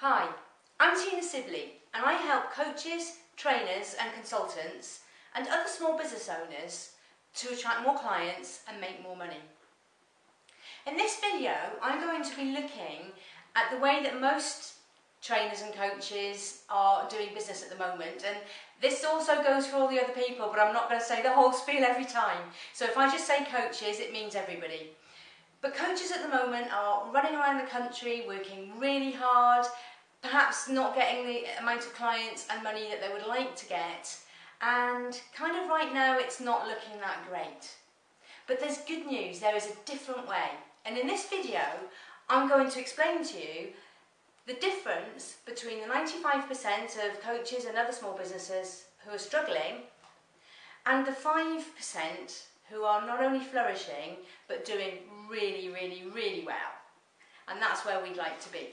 Hi, I'm Tina Sibley and I help coaches, trainers and consultants and other small business owners to attract more clients and make more money. In this video, I'm going to be looking at the way that most trainers and coaches are doing business at the moment, and this also goes for all the other people, but I'm not going to say the whole spiel every time. So if I just say coaches, it means everybody. But coaches at the moment are running around the country, working really hard, perhaps not getting the amount of clients and money that they would like to get, and kind of right now it's not looking that great. But there's good news, there is a different way. And in this video, I'm going to explain to you the difference between the 95% of coaches and other small businesses who are struggling and the 5% who are not only flourishing but doing really, really, really well. And that's where we'd like to be.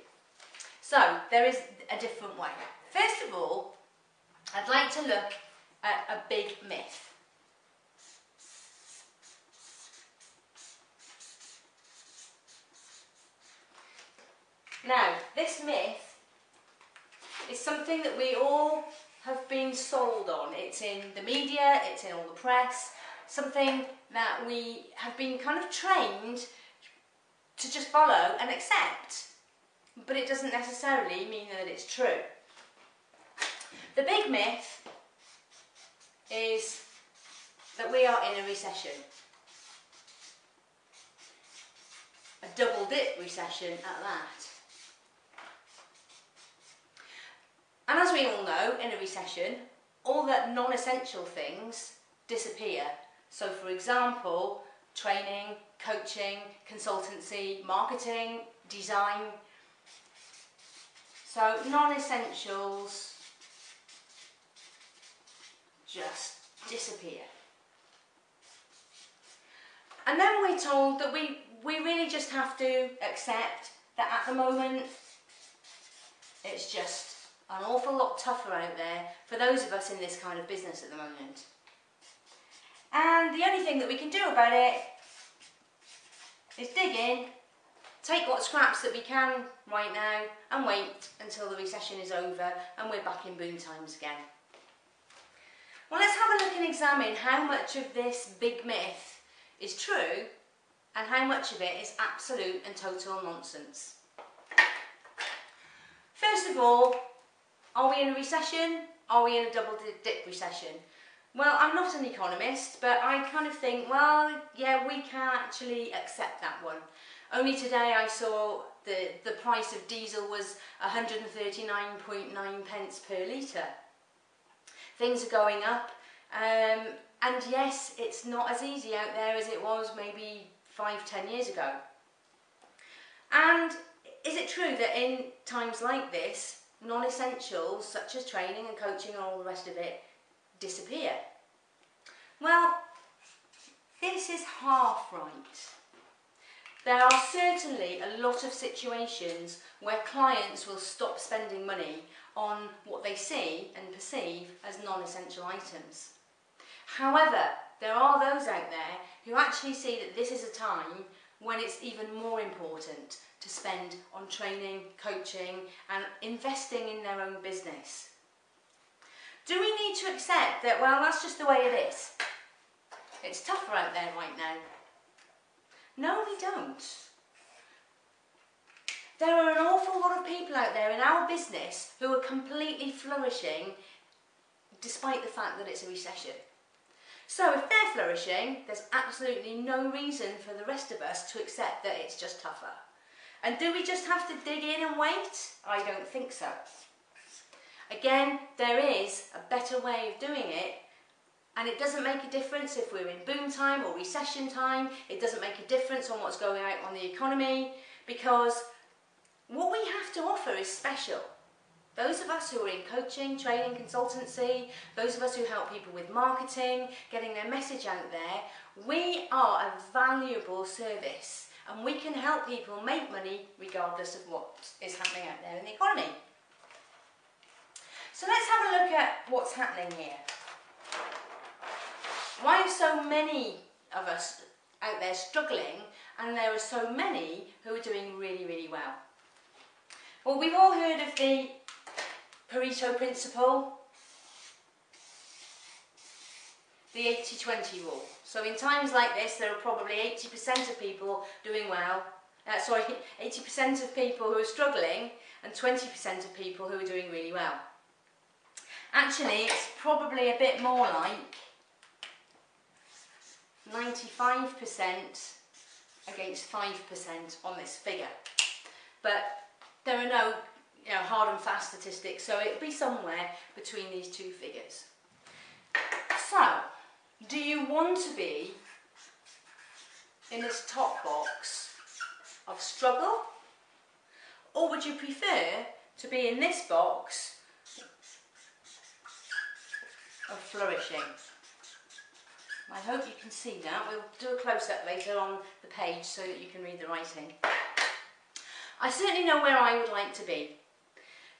So there is a different way. First of all, I'd like to look at a big myth. Now, this myth is something that we all have been sold on. It's in the media, it's in all the press, something that we have been kind of trained to just follow and accept, but it doesn't necessarily mean that it's true. The big myth is that we are in a recession. A double dip recession at that. And as we all know, in a recession, all the non-essential things disappear. So for example, training, coaching, consultancy, marketing, design. So non-essentials just disappear. And then we're told that we really just have to accept that at the moment it's just an awful lot tougher out there for those of us in this kind of business at the moment. And the only thing that we can do about it is dig in, take what scraps that we can right now and wait until the recession is over and we're back in boom times again. Well, let's have a look and examine how much of this big myth is true and how much of it is absolute and total nonsense. First of all, are we in a recession? Are we in a double dip recession? Well, I'm not an economist, but I kind of think, well, yeah, we can actually accept that one. Only today I saw the price of diesel was 139.9 pence per litre. Things are going up, and yes, it's not as easy out there as it was maybe 5-10 years ago. And is it true that in times like this, non-essentials such as training and coaching and all the rest of it disappear? Well, this is half right. There are certainly a lot of situations where clients will stop spending money on what they see and perceive as non-essential items. However, there are those out there who actually see that this is a time when it's even more important to spend on training, coaching and investing in their own business. Do we need to accept that, well, that's just the way it is? It's tougher out there right now. No, we don't. There are an awful lot of people out there in our business who are completely flourishing despite the fact that it's a recession. So if they're flourishing, there's absolutely no reason for the rest of us to accept that it's just tougher. And do we just have to dig in and wait? I don't think so. Again, there is a better way of doing it, and it doesn't make a difference if we're in boom time or recession time. It doesn't make a difference on what's going out on the economy, because what we have to offer is special. Those of us who are in coaching, training, consultancy, those of us who help people with marketing, getting their message out there, we are a valuable service and we can help people make money regardless of what is happening out there in the economy. So let's have a look at what's happening here. Why are so many of us out there struggling and there are so many who are doing really, really well? Well, we've all heard of the Pareto Principle, the 80-20 rule. So in times like this, there are probably 80% of people doing well, 80% of people who are struggling and 20% of people who are doing really well. Actually, it's probably a bit more like 95% against 5% on this figure. But there are no hard and fast statistics, so it'll be somewhere between these two figures. So, do you want to be in this top box of struggle, or would you prefer to be in this box of flourishing? I hope you can see that. We'll do a close-up later on the page so that you can read the writing. I certainly know where I would like to be.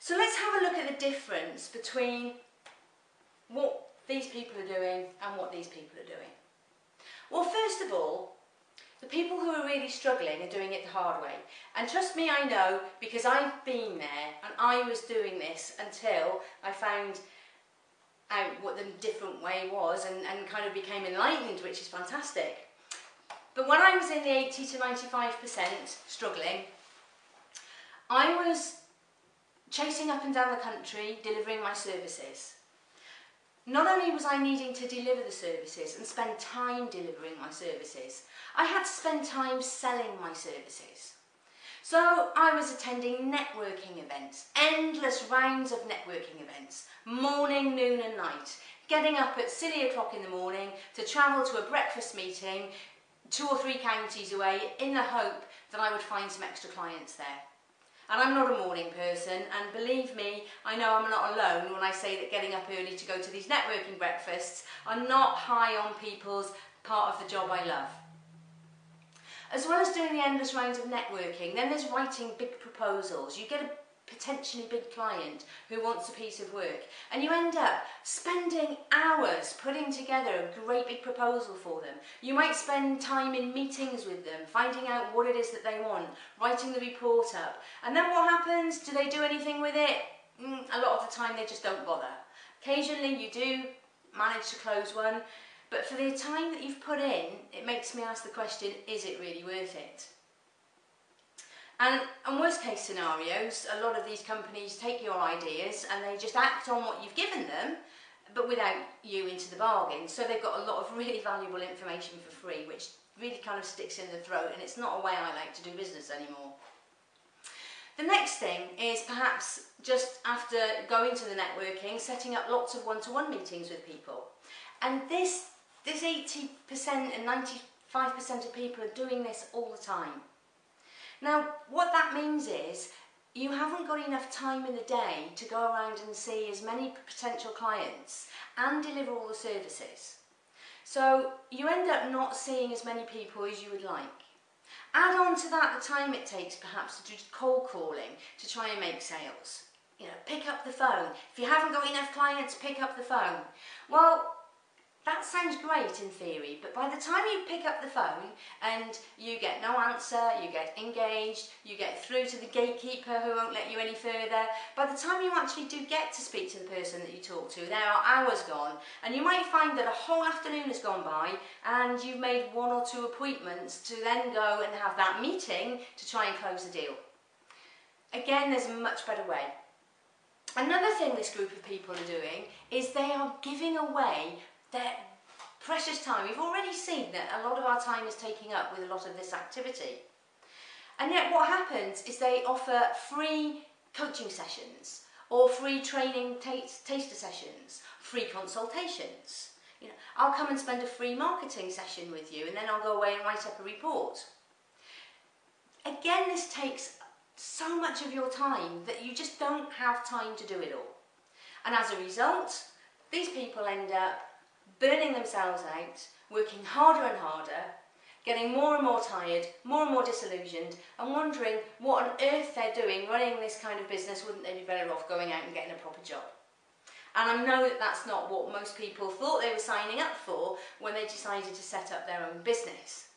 So let's have a look at the difference between what these people are doing and what these people are doing. Well, first of all, the people who are really struggling are doing it the hard way. And trust me, I know, because I've been there and I was doing this until I found out what the different way was and kind of became enlightened, which is fantastic. But when I was in the 80 to 95% struggling, I was chasing up and down the country delivering my services. Not only was I needing to deliver the services and spend time delivering my services, I had to spend time selling my services. So I was attending networking events, endless rounds of networking events, morning, noon and night, getting up at silly o'clock in the morning to travel to a breakfast meeting 2 or 3 counties away in the hope that I would find some extra clients there. And I'm not a morning person, and believe me, I know I'm not alone when I say that getting up early to go to these networking breakfasts are not high on people's part of the job I love. As well as doing the endless rounds of networking, then there's writing big proposals. You get a potentially big client who wants a piece of work, and you end up spending hours putting together a great big proposal for them. You might spend time in meetings with them, finding out what it is that they want, writing the report up, and then what happens? Do they do anything with it? A lot of the time they just don't bother. Occasionally you do manage to close one, but for the time that you've put in, it makes me ask the question, is it really worth it? And in worst case scenarios, a lot of these companies take your ideas and they just act on what you've given them, but without you into the bargain. So they've got a lot of really valuable information for free, which really kind of sticks in the throat, and it's not a way I like to do business anymore. The next thing is perhaps just after going to the networking, setting up lots of one-to-one meetings with people. And this 80% and 95% of people are doing this all the time. Now, what that means is you haven't got enough time in the day to go around and see as many potential clients and deliver all the services. So you end up not seeing as many people as you would like. Add on to that the time it takes perhaps to do cold calling to try and make sales. Pick up the phone. If you haven't got enough clients, pick up the phone. Well, that sounds great in theory, but by the time you pick up the phone and you get no answer, you get engaged, you get through to the gatekeeper who won't let you any further, by the time you actually do get to speak to the person that you talk to, there are hours gone, and you might find that a whole afternoon has gone by and you've made 1 or 2 appointments to then go and have that meeting to try and close the deal. Again, there's a much better way. Another thing this group of people are doing is they are giving away their precious time. We've already seen that a lot of our time is taking up with a lot of this activity. And yet what happens is they offer free coaching sessions or free training taster sessions, free consultations. I'll come and spend a free marketing session with you and then I'll go away and write up a report. Again, this takes so much of your time that you just don't have time to do it all. And as a result, these people end up burning themselves out, working harder and harder, getting more and more tired, more and more disillusioned, and wondering what on earth they're doing running this kind of business. Wouldn't they be better off going out and getting a proper job? And I know that that's not what most people thought they were signing up for when they decided to set up their own business.